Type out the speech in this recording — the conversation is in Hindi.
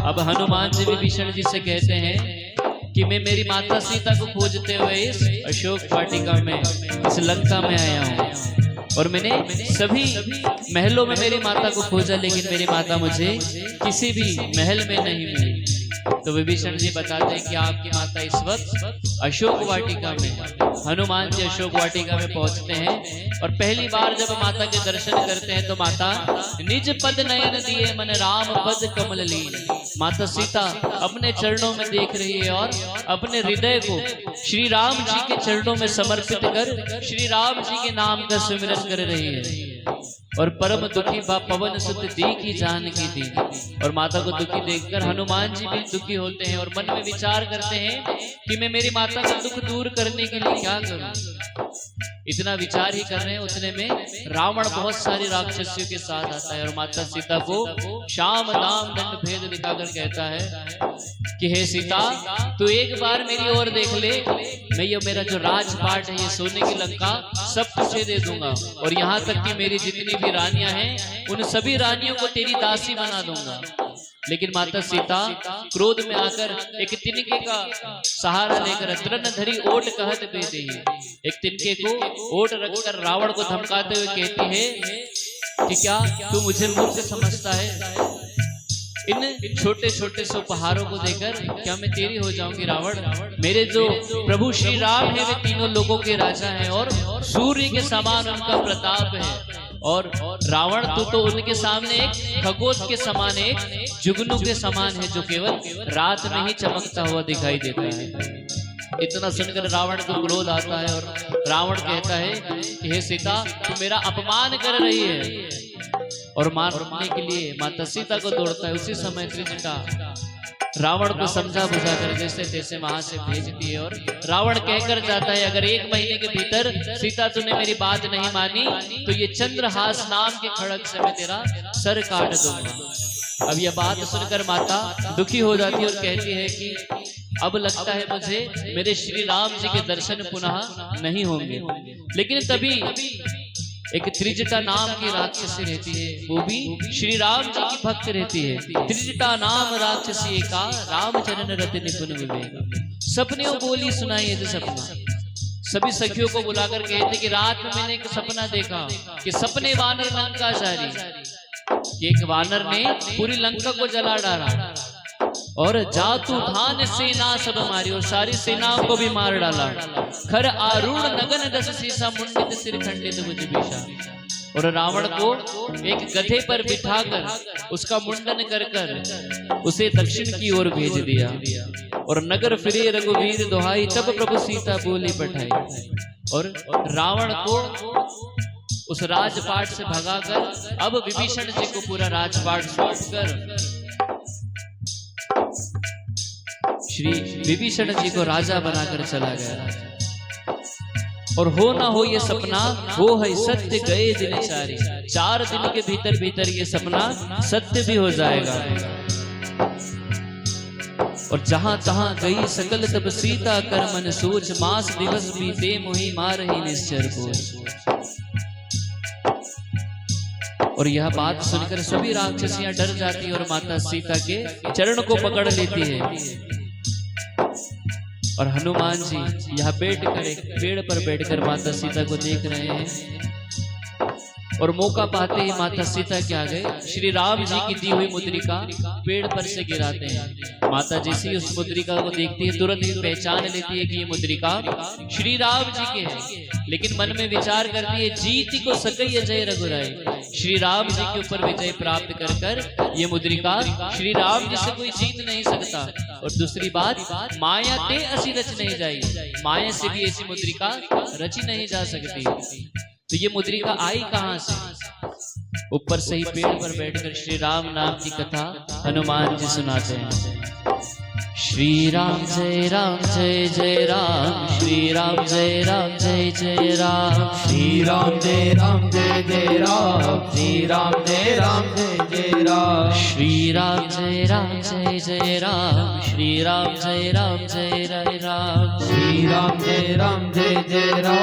अब हनुमान जी विभीषण जी से कहते हैं कि मैं मेरी माता सीता को खोजते हुए इस अशोक वाटिका में, इस लंका में आया हूँ और मैंने सभी महलों में मेरी माता को खोजा, लेकिन मेरी माता मुझे किसी भी महल में नहीं मिली। तो विभीषण जी बताते हैं कि आपकी माता इस वक्त अशोक वाटिका में है। हनुमान जी अशोक वाटिका में पहुंचते हैं और पहली बार जब माता के दर्शन करते हैं तो माता निज पद नयन दिए मन राम पद कमल लीन। माता सीता अपने चरणों में देख रही है और अपने हृदय को श्री राम जी के चरणों में समर्पित कर श्री राम जी के नाम का सिमरन कर रही है। और परम दुखी पवन सुत देखी जानकी थी। और माता को दुखी देखकर हनुमान जी भी दुखी होते हैं और मन में विचार करते हैं कि मैं मेरी माता का दुख दूर करने के लिए क्या करूं। इतना विचार ही कर रहे हैं, उतने में रावण बहुत सारे राक्षसियों के साथ आता है और माता सीता को श्याम दाम दंड भेद दिखाकर कहता है कि हे सीता, तू एक बार मेरी ओर देख ले, मैं ये मेरा जो राजपाट है, ये सोने की लंका सब तुझे दे दूंगा और यहाँ तक कि मेरी जितनी भी रानियां हैं उन सभी रानियों को तेरी दासी बना दूंगा। लेकिन माता सीता क्रोध में आकर एक तिनके का सहारा लेकर तृण धरी ओट कहत बेदी, एक तिनके को ओट रखकर रावण को धमकाते हुए कहती है कि क्या तू मुझे मूर्ख समझता है? इन छोटे छोटे से उपहारों को देकर क्या मैं तेरी हो जाऊंगी रावण? मेरे जो प्रभु श्री राम है वे तीनों लोगों के राजा हैं और सूर्य के समान उनका प्रताप है। और रावण तो उनके सामने एक खगोश के समान, एक जुगनू के समान है जो केवल रात में ही चमकता हुआ दिखाई देता है। इतना सुनकर रावण को क्रोध आता है और रावण कहता है कि हे सीता, तू मेरा अपमान कर रही है, और मारने के लिए माता सीता को दौड़ता है। उसी समय त्रिजटा रावण को समझा बुझाकर जैसे तैसे वहां से भेजती है और रावण कहकर जाता है अगर 1 महीने के भीतर सीता तूने मेरी बात नहीं मानी तो ये चंद्रहास नाम के खड़ग से मैं तेरा सर काट दूंगा। अब यह बात सुनकर माता दुखी हो जाती है और कहती है कि अब लगता है मुझे मेरे श्री राम जी के दर्शन पुनः नहीं होंगे। लेकिन तभी एक त्रिजटा नाम की राक्षसी रहती है, वो भी श्री राम जी की भक्त रहती है। त्रिजटा नाम राक्षसी का राम चरण रति निपुण विवेक। सपने बोली सुनाई है सपना। सभी सखियों को बुलाकर कहते कि रात में मैंने एक सपना देखा कि सपने वानर लंका जारी। एक वानर ने पूरी लंका को जला डाला और जातु भान सेना सब मारी और सारी सेनाओं को भी मार डाला। खर आरूढ़ नगन 10 सीसा मुंडित सिर खंडित भुजबीषा। और रावण को एक गधे पर बिठाकर उसका मुंडन कर कर उसे दक्षिण की ओर भेज दिया। और नगर फिरे रघुवीर दुहाई तब प्रभु सीता बोली पठाई। और रावण को उस राजपाट से भगाकर अब विभीषण जी को पूरा राजपाट सौंपकर श्री विभीषण जी को राजा बनाकर चला गया। और हो ना हो ये सपना वो है सत्य गए दिन चारी। 4 दिन के भीतर भीतर ये सपना सत्य भी हो जाएगा। और जहां तहां गई सकल तब सीता कर मन सोच, मास दिवस बीते मोहि मारहि निश्चर बोझ। और यह बात सुनकर सभी राक्षसियां डर जाती और माता सीता के चरण को पकड़ लेती है। और हनुमान जी यहाँ बैठकर एक पेड़ पर बैठकर माता सीता को देख रहे हैं। और मौका पाते ही माता सीता क्या गए श्री राम जी की दी हुई मुद्रिका पेड़ पर से गिराते हैं। माता जैसी उस मुद्रिका को देखती है तुरंत ही पहचान लेती है कि ये मुद्रिका श्री राम जी के हैं। लेकिन मन में विचार करती है जीती को सकई जय रघुराई। श्री राम जी के ऊपर विजय प्राप्त कर कर ये मुद्रिका श्री राम जी से कोई जीत नहीं सकता। और दूसरी बात, माया ते असी रच नहीं जाई, माया से भी ऐसी मुद्रिका रची नहीं जा सकती। तो ये मुद्रिका आई कहां से? ऊपर से ही पेड़ पर बैठकर श्री राम नाम की कथा हनुमान जी सुनाते हैं। श्री राम जय जय राम, श्री राम जय जय राम, श्री राम जय जय राम, श्री राम जय जय राम, श्री राम जय जय राम, श्री राम जय राम, श्री राम जय जय राम।